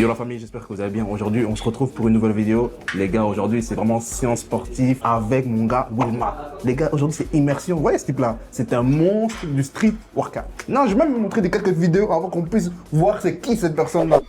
Yo la famille, j'espère que vous allez bien. Aujourd'hui, on se retrouve pour une nouvelle vidéo. Les gars, aujourd'hui, c'est vraiment séance sportive avec mon gars Wilma. Les gars, aujourd'hui, c'est immersion. Vous voyez ce type-là? C'est un monstre du street workout. Non, je vais même vous montrer quelques vidéos avant qu'on puisse voir c'est qui cette personne-là.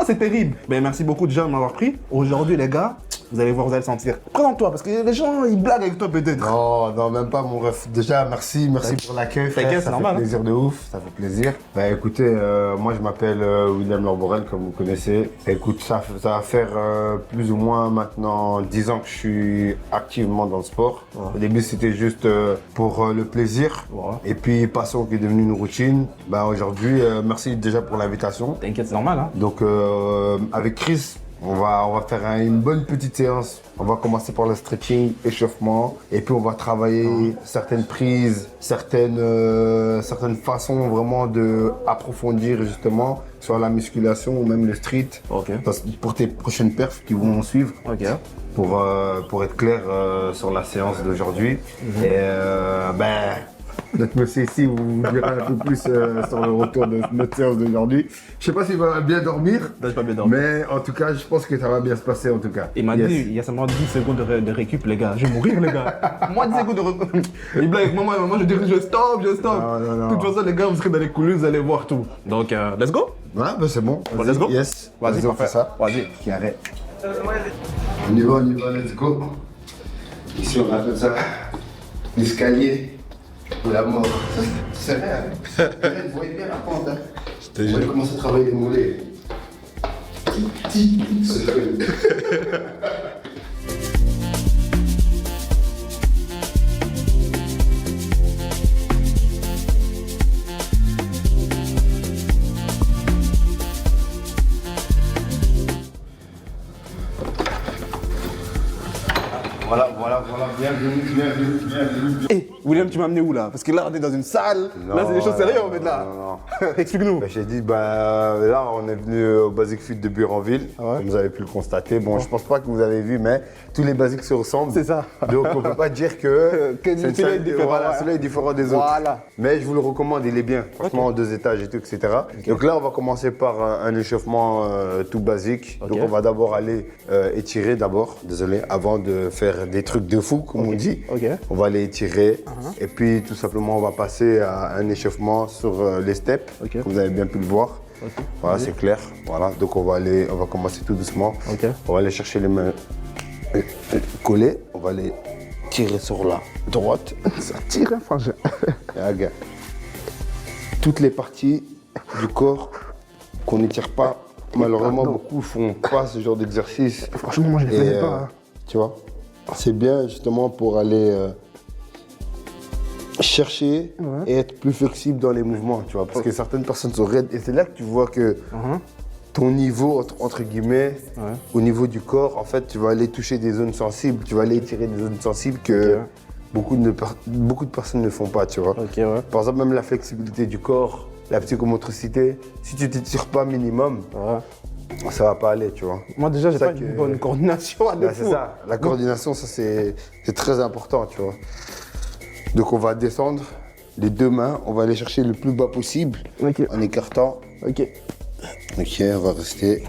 C'est terrible. Ben, merci beaucoup déjà de m'avoir pris. Aujourd'hui, les gars, vous allez voir, vous allez le sentir. Présente-toi, parce que les gens, ils blaguent avec toi peut-être. Non, non, même pas mon ref. Déjà, merci pour l'accueil. T'inquiète, c'est normal. Ça fait plaisir de ouf, ça fait plaisir. Bah écoutez, moi je m'appelle William Lorborel, comme vous connaissez. Écoute, ça va faire plus ou moins maintenant 10 ans que je suis activement dans le sport. Ouais. Au début, c'était juste pour le plaisir. Ouais. Et puis, passion qui est devenue une routine. Bah aujourd'hui, merci déjà pour l'invitation. T'inquiète, c'est normal. Hein. Donc, avec Chris, on va faire une bonne petite séance. On va commencer par le stretching, échauffement, et puis on va travailler certaines prises, certaines façons vraiment de approfondir justement sur la musculation ou même le street. Okay. Pour tes prochaines perfs qui vont suivre. Okay. Pour être clair sur la séance d'aujourd'hui. Et notre monsieur ici vous dira un peu plus sur le retour de notre séance d'aujourd'hui. Je sais pas s'il va bien dormir, mais en tout cas, je pense que ça va bien se passer en tout cas. Il m'a dit, il y a seulement 10 secondes de récup, les gars. Je vais mourir, les gars. Moi, 10 secondes de récup. Il blague avec moi, je dirais je stop. Non. De toute façon, les gars, vous serez dans les coulisses, vous allez voir tout. Donc, let's go. Ouais, bah c'est bon. Bon, let's go. Yes. Vas-y, on fait ça. Vas-y. Carré. On y va, let's go. Ici, on appelle ça l'escalier. La mort. C'est vrai, hein. Vous voyez bien la pente, hein. On va commencer à travailler les mollets. Voilà, bienvenue. Hey, William, tu m'as amené où là? Parce que là, on est dans une salle. Non, là, c'est des choses sérieuses en fait là. Non. Explique-nous. J'ai dit, là, on est venu au Basic Fit de Burenville, comme vous avez pu le constater. Bon, je pense pas que vous avez vu, mais tous les basiques se ressemblent. C'est ça. Donc, on peut pas dire que celui-là est différent. Voilà, celui-là est différent des autres. Voilà. Mais je vous le recommande, il est bien. Franchement, en 2 étages et tout, etc. Okay. Donc là, on va commencer par un échauffement tout basique. Okay. Donc, on va d'abord aller étirer désolé, avant de faire des trucs de fou, comme on dit. Okay. On va aller étirer. Et puis, tout simplement, on va passer à un échauffement sur les steps, comme vous avez bien pu le voir. Voilà, c'est clair. Voilà, donc on va commencer tout doucement. On va aller chercher les mains collées. On va aller tirer sur la droite. Ça tire, hein, frangin. Regarde. Toutes les parties du corps qu'on n'étire pas. Malheureusement, beaucoup ne font pas ce genre d'exercice. Franchement, moi, je ne les faisais pas. Hein. Tu vois, c'est bien justement pour aller chercher et être plus flexible dans les mouvements, tu vois. Parce que certaines personnes sont raides et c'est là que tu vois que ton niveau, entre guillemets, au niveau du corps, en fait, tu vas aller toucher des zones sensibles, tu vas aller étirer des zones sensibles que beaucoup de personnes ne font pas, tu vois. Par exemple, même la flexibilité du corps, la psychomotricité, si tu ne t'étires pas minimum, ça va pas aller, tu vois. Moi déjà, j'ai pas une bonne coordination à c'est ça, la coordination, ça c'est très important, tu vois. Donc on va descendre les 2 mains, on va aller chercher le plus bas possible en écartant. Ok, on va rester.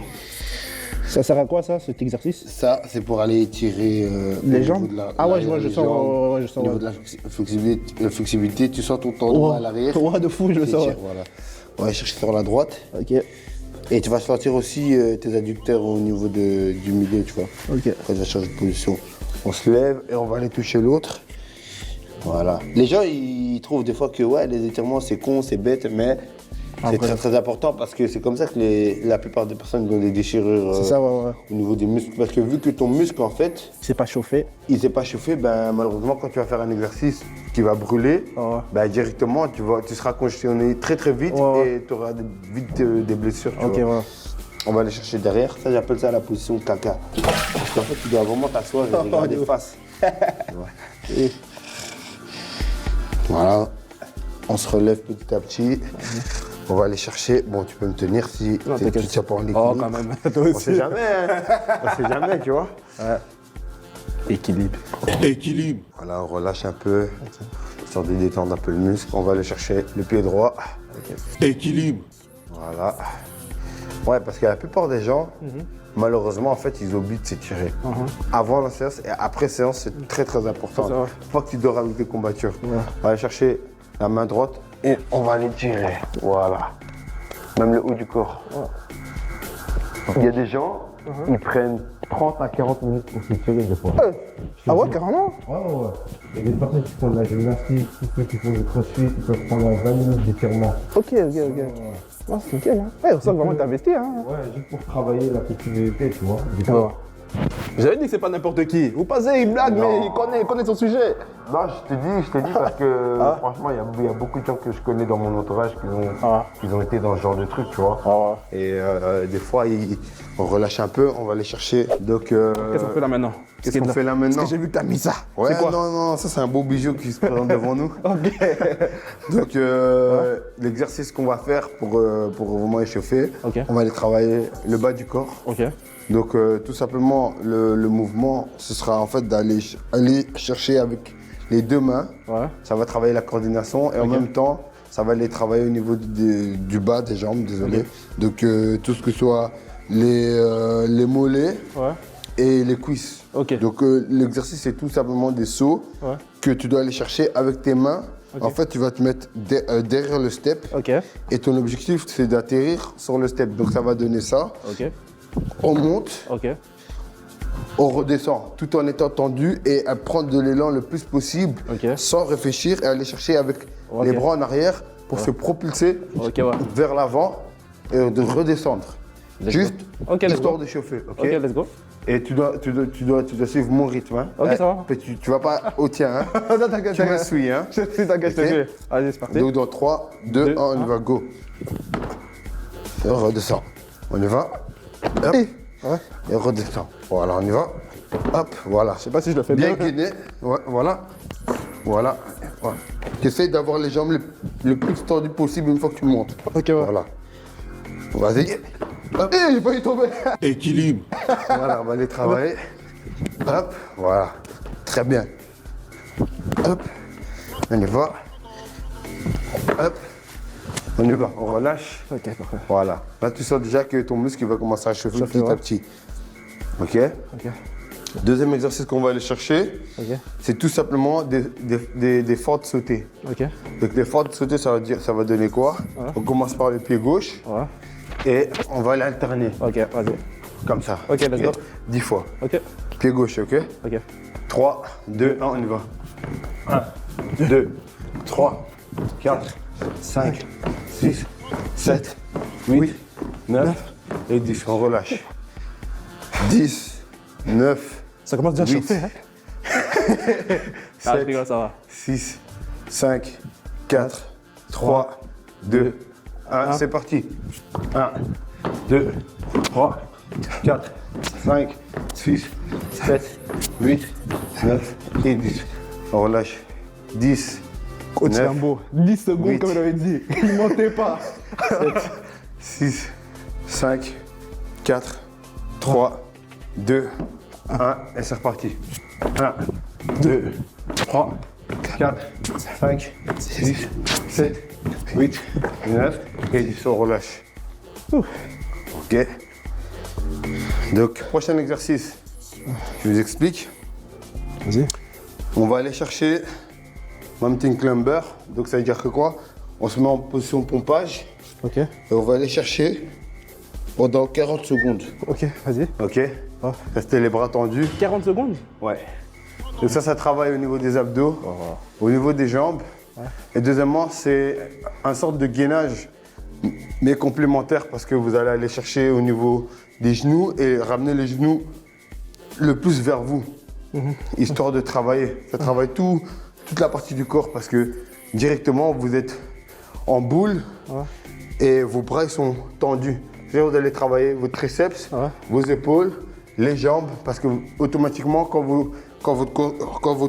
Ça sert à quoi ça, cet exercice? Ça, c'est pour aller étirer les jambes. Je sens. Au niveau de la flexibilité, tu sens ton tendon à l'arrière. De fou, je le sens. Voilà. On va aller chercher sur la droite. Et tu vas sentir aussi tes adducteurs au niveau du milieu, tu vois. Après, tu vas changer de position. On se lève et on va aller toucher l'autre. Voilà. Les gens, ils trouvent des fois que les étirements, c'est con, c'est bête, mais C'est très important parce que c'est comme ça que la plupart des personnes ont des déchirures C'est ça, ouais. au niveau des muscles. Parce que vu que ton muscle, en fait, C'est pas chauffé. il s'est pas chauffé, ben, malheureusement, quand tu vas faire un exercice qui va brûler, ben, directement, tu seras congestionné très très vite et tu auras vite des blessures. Tu vois. Ouais. On va aller chercher derrière. Ça, j'appelle ça la position caca. Parce qu'en fait, tu dois vraiment t'asseoir et regarder face. Et voilà. On se relève petit à petit. On va aller chercher. Bon, tu peux me tenir si tu ne tiens pas en équilibre. Oh, quand même. Toi aussi. On sait jamais, hein. On sait jamais, tu vois. Ouais. Équilibre. Équilibre. Voilà, on relâche un peu, histoire de détendre un peu le muscle. On va aller chercher le pied droit. Équilibre. Voilà. Ouais, parce que la plupart des gens, malheureusement, en fait, ils oublient de s'étirer. Avant la séance et après séance, c'est très très important. Une fois que tu dors avec des combattures, on va aller chercher la main droite et on va aller tirer. Voilà. Même le haut du corps. Il y a des gens, ils prennent 30 à 40 minutes pour s'étirer des fois. Ah ouais, carrément? Ouais. Il y a des personnes qui font de la gymnastique, tous ceux qui font du crossfit, ils peuvent prendre 20 minutes d'étirement. Ok. Oh, c'est nickel, hein. Ouais, on sent vraiment que t'as investi, hein. Ouais, juste pour travailler la flexibilité, tu vois. J'avais dit que c'est pas n'importe qui. Vous passez, il blague, mais il connaît son sujet. Non, je te dis parce que franchement, il y a beaucoup de gens que je connais dans mon entourage qui ont été dans ce genre de truc, tu vois. Et des fois, on relâche un peu, on va aller chercher. Donc, Qu'est-ce qu'on fait là maintenant? Qu'est-ce qu'on fait là maintenant? Parce que j'ai vu que t'as mis ça. Ouais, C'est quoi? non, ça c'est un beau bijou qui se présente devant nous. Donc, l'exercice qu'on va faire pour vraiment échauffer, on va aller travailler le bas du corps. Donc, tout simplement, le mouvement, ce sera en fait aller chercher avec les deux mains. Ça va travailler la coordination et en même temps, ça va aller travailler au niveau du bas des jambes, désolé. Donc, tout ce que soit les mollets et les cuisses. Donc, l'exercice, c'est tout simplement des sauts que tu dois aller chercher avec tes mains. En fait, tu vas te mettre derrière le step et ton objectif, c'est d'atterrir sur le step. Donc, ça va donner ça. On monte, on redescend tout en étant tendu et à prendre de l'élan le plus possible sans réfléchir et aller chercher avec les bras en arrière pour se propulser vers l'avant et de redescendre. Juste histoire de chauffer. Ok, let's go. Et tu dois suivre mon rythme. Hein. Ok, ça va. Tu vas pas au tien. Hein. Tu me suis. Hein. T'inquiète, allez, c'est parti. Donc dans 3, 2, 1, on y va, go. Et on redescend. On y va. Hop. Et on redescend. Voilà, on y va. Hop, voilà. Je sais pas si je le fais bien. Bien gainé. Ouais, voilà. Tu essaies d'avoir les jambes le plus tendues possible une fois que tu montes. Voilà. Vas-y. Hop. J'ai pas eu tomber. Équilibre. Voilà, on va aller travailler. Hop, voilà. Très bien. Hop. On y va. Hop. On y va, on relâche. Ok, parfait. Voilà. Là, tu sens déjà que ton muscle va commencer à chauffer petit à petit. Ok. Deuxième exercice qu'on va aller chercher, c'est tout simplement des fentes sautées. Donc, des fentes sautées, ça va donner quoi? On commence par le pied gauche et on va aller alterner. Vas-y. Comme ça. Let's go. 10 fois. Pied gauche, ok? 3, 2, 1, on y va. 1, 2, 3, 4, 5, 6, 7, 8, 9 et 10. On relâche. 10, 9, ça commence déjà à 8, chauffer, hein? 7, ça va. 6, 5, 4, 3, 2, 1. C'est parti. 1, 2, 3, 4, 5, 6, 7, 8, 9 et 10. On relâche. 10, Coach 9, Lambo, 10 secondes 8, comme il avait dit. Il ne mentait pas. 7, 6, 5, 4, 3, 2, 1. Et c'est reparti. 1, 2, 3, 4, 5, 6, 7, 8, 9 et 10. On relâche. Ok. Donc, prochain exercice. Je vous explique. Vas-y. On va aller chercher Mountain Climber. Donc, ça veut dire que quoi? On se met en position de pompage. Et on va aller chercher pendant 40 secondes. Vas-y. Ok. Restez les bras tendus. 40 secondes? Ouais. Donc ça travaille au niveau des abdos, au niveau des jambes. Et deuxièmement, c'est un sorte de gainage mais complémentaire parce que vous allez aller chercher au niveau des genoux et ramener les genoux le plus vers vous, histoire de travailler. Ça travaille toute la partie du corps parce que directement vous êtes en boule et vos bras ils sont tendus. C'est-à-dire vous allez travailler vos triceps, vos épaules, les jambes parce que automatiquement quand votre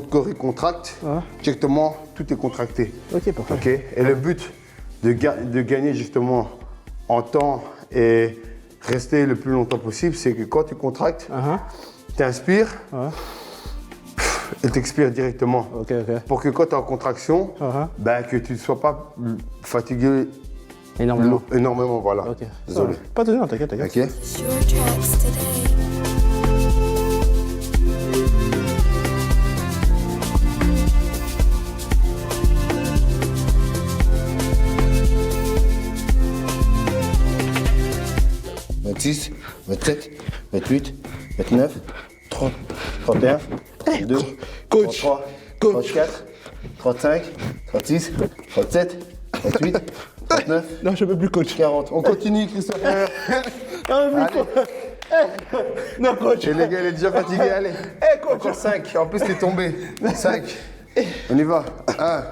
corps est contracte, directement tout est contracté. Ok, parfait. Okay. Et le but de gagner justement en temps et rester le plus longtemps possible, c'est que quand tu contractes, tu inspires et tu expires directement. Pour que quand tu es en contraction, ben, que tu ne sois pas fatigué énormément. Voilà. Désolé. Pas de soucis, t'inquiète. Ok. It's your tracks today. « 26, 27, 28, 29, 30, 31, 32, Coach. 33, 34, 35, 36, 37, 38, 39, Non, je peux plus, coach. 40. On continue, Christopher. Allez. Non, coach. Et les gars, il est déjà fatigué, allez. Coach. Encore 5. En plus, t'es tombé. 5. On y va. 1,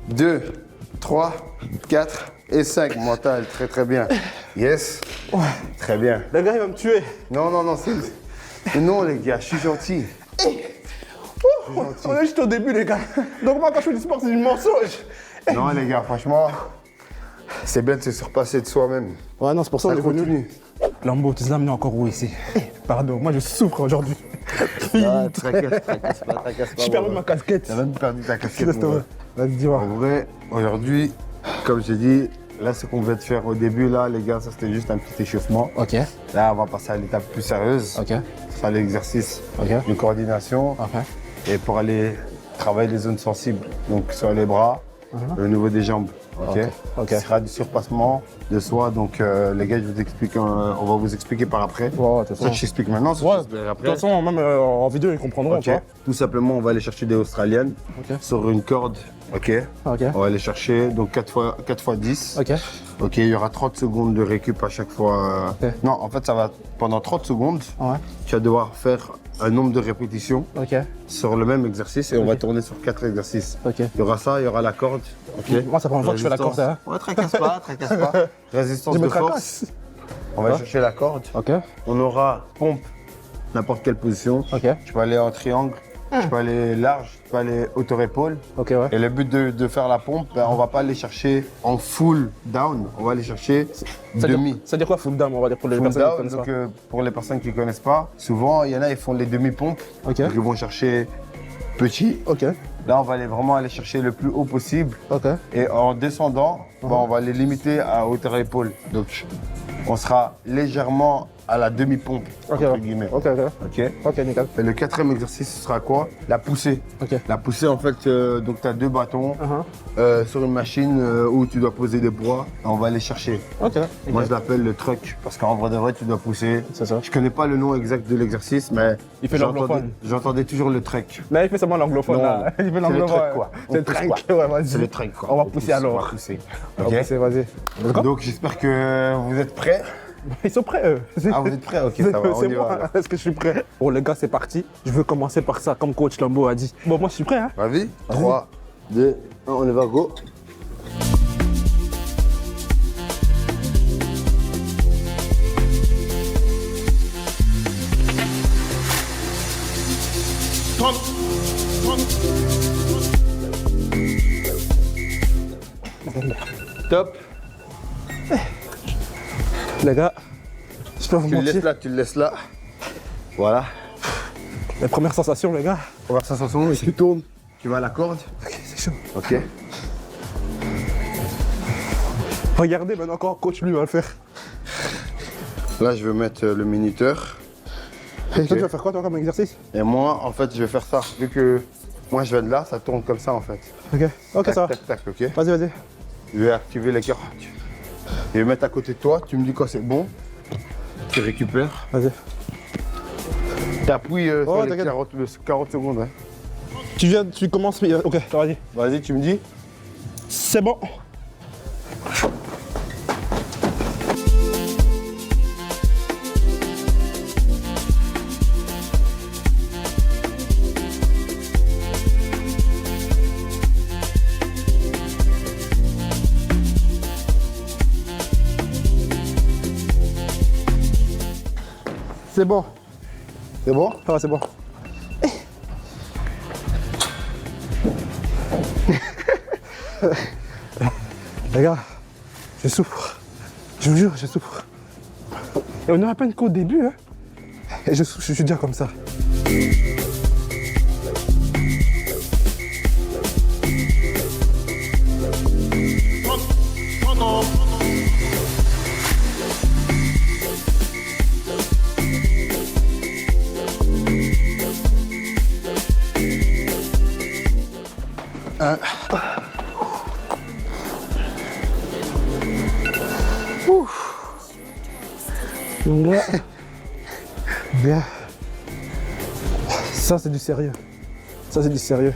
2, 3, 4 et 5. Mental, très bien. Yes. Très bien. Le gars, il va me tuer. Non, c'est... Non, les gars, je suis gentil. On est juste au début, les gars. Donc, moi, quand je fais du sport, c'est du mensonge. Non, les gars, franchement, c'est bien de se surpasser de soi-même. Ouais, non, c'est pour ça Ça qu'on est venu. continue. Lambo, tu nous as amené encore où ici? Pardon, moi, je souffre aujourd'hui. Ah, tracasse pas. J'ai perdu ma casquette. T'as même perdu ta casquette. Laisse mon tomber. gars. Vas-y, dis-moi. En vrai, aujourd'hui, comme j'ai dit, là, ce qu'on vient de faire au début, là, les gars, ça c'était juste un petit échauffement. Ok. Là, on va passer à l'étape plus sérieuse. Ok. Ce sera l'exercice Ok. de coordination Ok. et pour aller travailler les zones sensibles. Donc, sur les bras, au niveau des jambes. Ok. Ok. Ce sera du surpassement de soi. Donc, les gars, je vous explique, on va vous expliquer par après. Ouais, de toute Ça, façon. je t'explique maintenant. Ça, je Ouais, t'expliquerai de après. toute façon, même en vidéo, ils comprendront, Ok. tu vois. Tout simplement, on va aller chercher des australiennes Ok. sur une corde. Ok. Ok. On va aller chercher donc 4 fois 10. Ok. Ok, il y aura 30 secondes de récup à chaque fois. Ok. Non, en fait, ça va pendant 30 secondes. Ouais. Tu vas devoir faire un nombre de répétitions Ok. sur le même exercice et on va tourner sur 4 exercices. Ok. Il y aura ça, il y aura la corde. Ok. Moi, ça prend une fois que je fais la corde, hein. Ouais, tracasse pas. Résistance Je me de force. tracasse. On va chercher la corde. Ok. On aura pompe, n'importe quelle position. Ok. Tu peux aller en triangle, tu peux aller large, tu peux aller hauteur-épaule. Ok, ouais. Et le but de faire la pompe, ben, on va pas aller chercher en full down, on va aller chercher demi. Ça veut dire quoi, full down, on va dire pour les Full personnes qui down, connaissent donc pas. pour les personnes qui ne connaissent pas, souvent il y en a, ils font les demi-pompes. Ok. Donc ils vont chercher petit. Ok. Là, on va vraiment aller chercher le plus haut possible. Ok. Et en descendant, ben, on va les limiter à hauteur-épaule. Donc on sera légèrement à la demi-pompe, Ok, entre ouais. guillemets. Ok, ok. Ok. Ok, nickel. Et le quatrième exercice, ce sera quoi? La poussée. Ok. La poussée, en fait, donc tu as 2 bâtons sur une machine où tu dois poser des poids. Et on va les chercher. Ok. Moi, je l'appelle le truck parce qu'en vrai de vrai, tu dois pousser. C'est ça. Je connais pas le nom exact de l'exercice, mais Il fait l'anglophone. j'entendais toujours le truck. Là, il fait seulement l'anglophone, Non, là. Il fait c'est le l'anglophone. truc, quoi. C'est le On pousse, truc, quoi. ouais, vas-y. C'est le truck, quoi. On va pousse, pousser alors. On va pousser. On Ok. va pousser, vas-y. D'accord. Donc, j'espère que vous êtes prêts. Ils sont prêts, eux. Ah, vous êtes prêts? Ok, ça va, on C'est y va. moi. alors. Est-ce que je suis prêt? Bon, les gars, c'est parti. Je veux commencer par ça, comme coach Lambo a dit. Bon, moi, je suis prêt, hein. Vas-y. 3, 2, 1, on y va, go. Top. Les gars, je peux vous Tu le laisses mentir. là, tu le laisses là. Voilà. Les premières sensations, les gars. Première sensation, tu tournes, tu vas à la corde. Ok, c'est chaud. Ok. Regardez, maintenant, encore, coach, lui, va le faire. Là, je vais mettre le minuteur. Et toi, tu vas faire quoi, toi, comme exercice? Et moi, en fait, je vais faire ça. Vu que moi, je viens de là, ça tourne comme ça, en fait. Ok. Ok, Tac, ça va. tac, tac, ok. Vas-y, vas-y. Je vais activer les carottes. Je vais mettre à côté de toi, tu me dis quand c'est bon. Tu récupères. Vas-y. Tu appuies sur Ouais, les t'inquiète. 40 secondes. Hein. Tu commences. Ok, vas-y. Vas-y, tu me dis. C'est bon. C'est bon. C'est bon? Ça va, c'est bon. Les gars, je souffre. Je vous jure, je souffre. Et on est à peine qu'au début, hein. Et je suis déjà comme ça. Donc là, bien. Ça c'est du sérieux. Ça c'est du sérieux.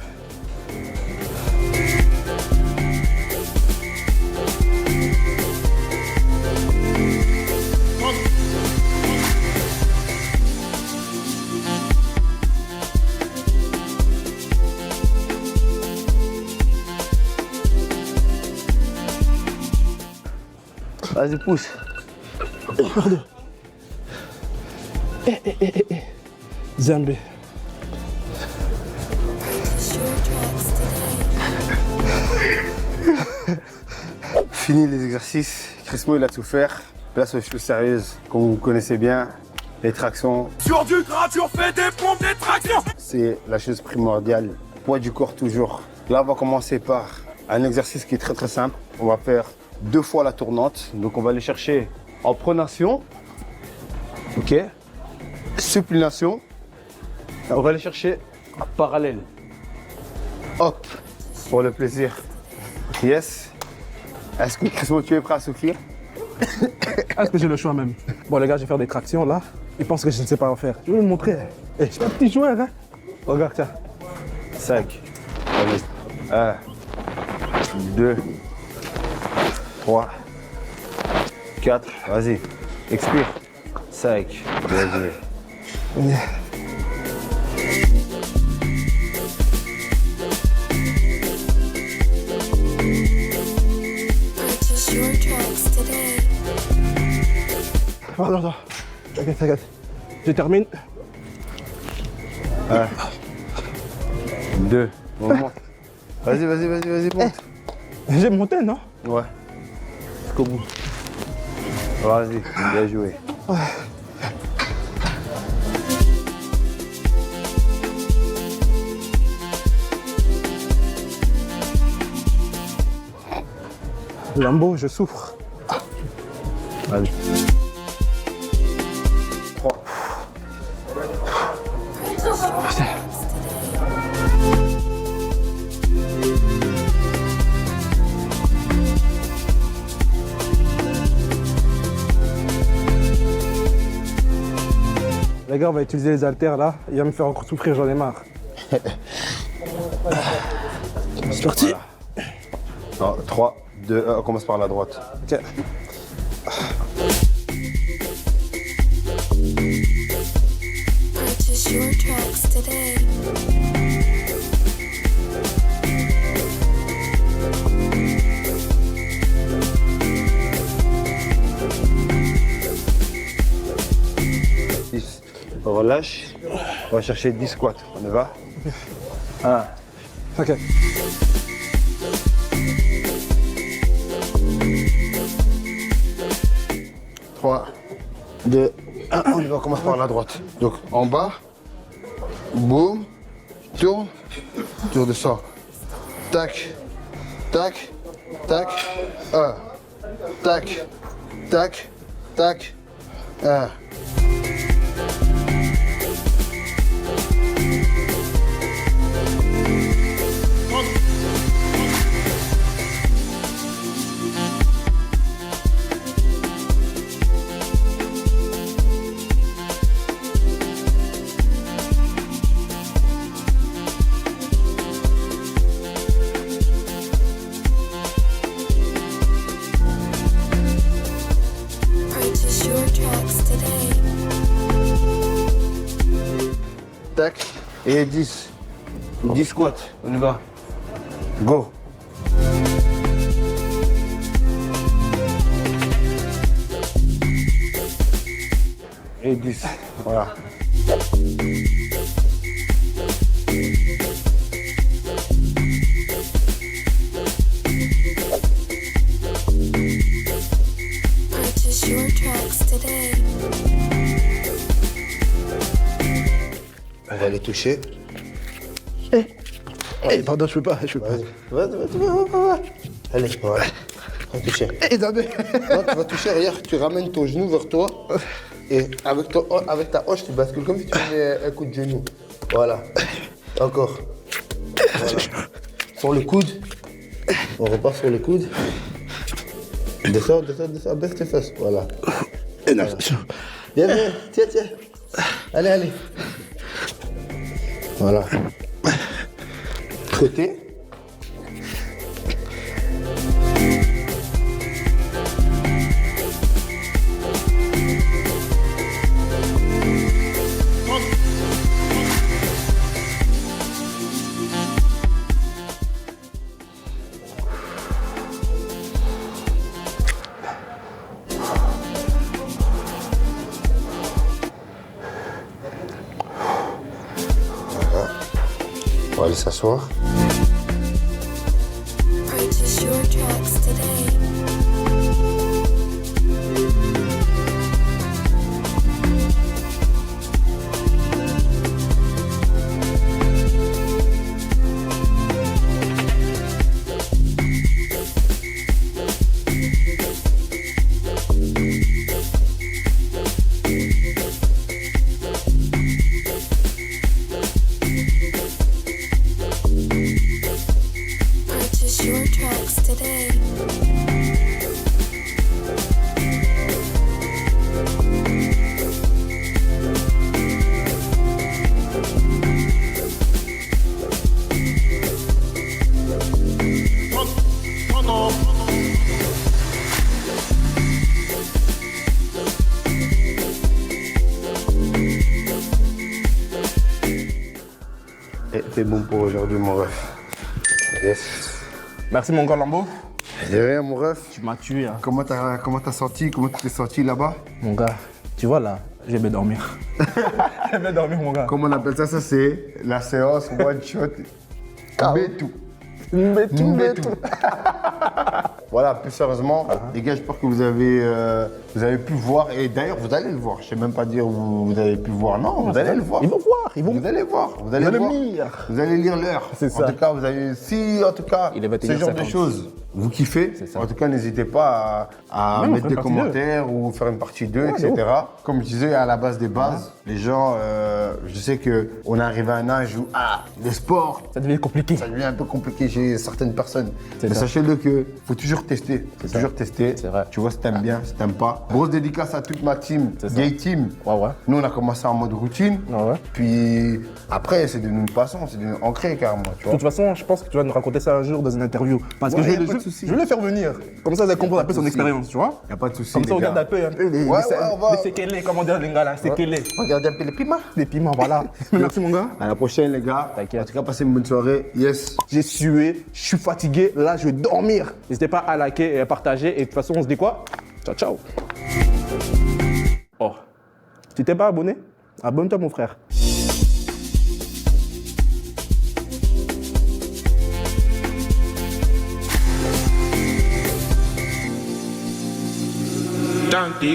Vas-y, pousse. Zambé. Purchase your tracks today. Fini les exercices. Crismo, il a tout faire. Place aux choses sérieuses, comme vous connaissez bien. Les tractions. Sur du gras, tu fais des pompes, des tractions. C'est la chose primordiale. Poids du corps toujours. Là, on va commencer par un exercice qui est très simple. On va faire 2 fois la tournante. Donc, on va aller chercher en pronation. Ok. Supination. On va aller chercher en parallèle. Hop. Pour le plaisir. Yes. Est-ce que Crismo, tu es prêt à souffler? Est-ce que j'ai le choix même? Bon les gars, je vais faire des tractions là. Ils pensent que je ne sais pas en faire. Je vais vous montrer. Eh, je suis un petit joueur, hein. Regarde, tiens. 5. 1, 2, 3, 4. Vas-y. Expire. 5. Vas-y. Purchase your tracks today. Attends. T'inquiète. Je termine. 1, 2. On monte. Vas-y, monte. J'ai monté, non? Ouais. Jusqu'au bout. Vas-y, bien joué. Lambeau, je souffre. Vas-y. 3. Les gars, on va utiliser les haltères là. Il va me faire encore souffrir, j'en ai marre. C'est parti. 3, 2, 1. On commence par la droite. Ok. Purchase your tracks today. On relâche. On va chercher 10 squats. On y va? 1. Ok. Trois, 2, 1. On y va, on commence par la droite. Donc en bas, boum, tourne, tour de sang. Tac, tac, tac, 1. Tac, tac, tac, 1. Purchase your tracks today. Tac, et 10. 10 squats. On y va. Go. Et et 10. Voilà. Purchase your tracks today. On va les toucher. Pardon, je peux pas. Vas-y. Allez, voilà. On va toucher. Non, tu vas toucher, regarde, tu ramènes ton genou vers toi. Et avec ta hanche, tu bascules comme si tu faisais un coup de genou. Voilà. Encore. Voilà. Sur le coude. On repart sur le coude. Descends, baisse tes fesses. Voilà. Viens. Tiens. Allez. Voilà. Côté. On va aller s'asseoir. Purchase your tracks today. Purchase your tracks today. Et c'est bon pour aujourd'hui, mon ref. Yes. Merci, mon gars Lambo. De rien, mon ref. Tu m'as tué. Hein. Comment t'as senti? Comment tu t'es senti là-bas? Mon gars, tu vois là, je vais dormir. Je vais dormir, mon gars. Comment on appelle ça? Ça, c'est la séance one shot. Bétou. Bétou. Voilà, plus sérieusement, les gars, j'espère que vous avez pu voir. Et d'ailleurs, vous allez le voir. Je ne sais même pas dire vous avez pu voir. Non, vous allez le voir. Ils vont voir. Vous allez voir. Vous allez le voir. lire. Vous allez lire l'heure. C'est ça. En tout cas, vous avez. Si, en tout cas, Il est ce genre 21h50. de choses vous kiffez. C'est ça. En tout cas, n'hésitez pas à Même mettre on des fait une partie commentaires ou faire une partie 2, Ouais, etc. de Comme je disais, à la base des bases, les gens, je sais qu'on est arrivé à un âge où, le sport, Ça devient compliqué. ça devient un peu compliqué chez certaines personnes. C'est Mais ça. sachez-le que faut toujours tester. Faut ça. toujours tester. C'est vrai. Tu vois si t'aimes bien, si t'aimes pas. Grosse dédicace à toute ma team, C'est ça. Gay Team. Ouais. Nous, on a commencé en mode routine. Ouais. Puis après, c'est devenu une passion, c'est devenu ancré carrément. Tu De vois. toute façon, je pense que tu vas nous raconter ça un jour dans une interview. Parce que Ouais, je y a vais pas le- de souci. je vais le faire venir. Comme ça, vous allez comprendre un peu de son souci. expérience, tu vois. Y a pas de souci. Comme ça, les on regarde gars. un peu les Ouais, on va- séquelles, comment dire, les gars là, séquelles. Regardez un peu les piments. Les piments, voilà. Merci, mon gars. À la prochaine, les gars. T'inquiète. En tout cas, passez une bonne soirée. Yes. J'ai sué, je suis fatigué, là, je vais dormir. N'hésitez pas à liker et à partager. Et de toute façon, on se dit quoi? Ciao. Oh. Tu t'es pas abonné? Abonne-toi, mon frère. Dante.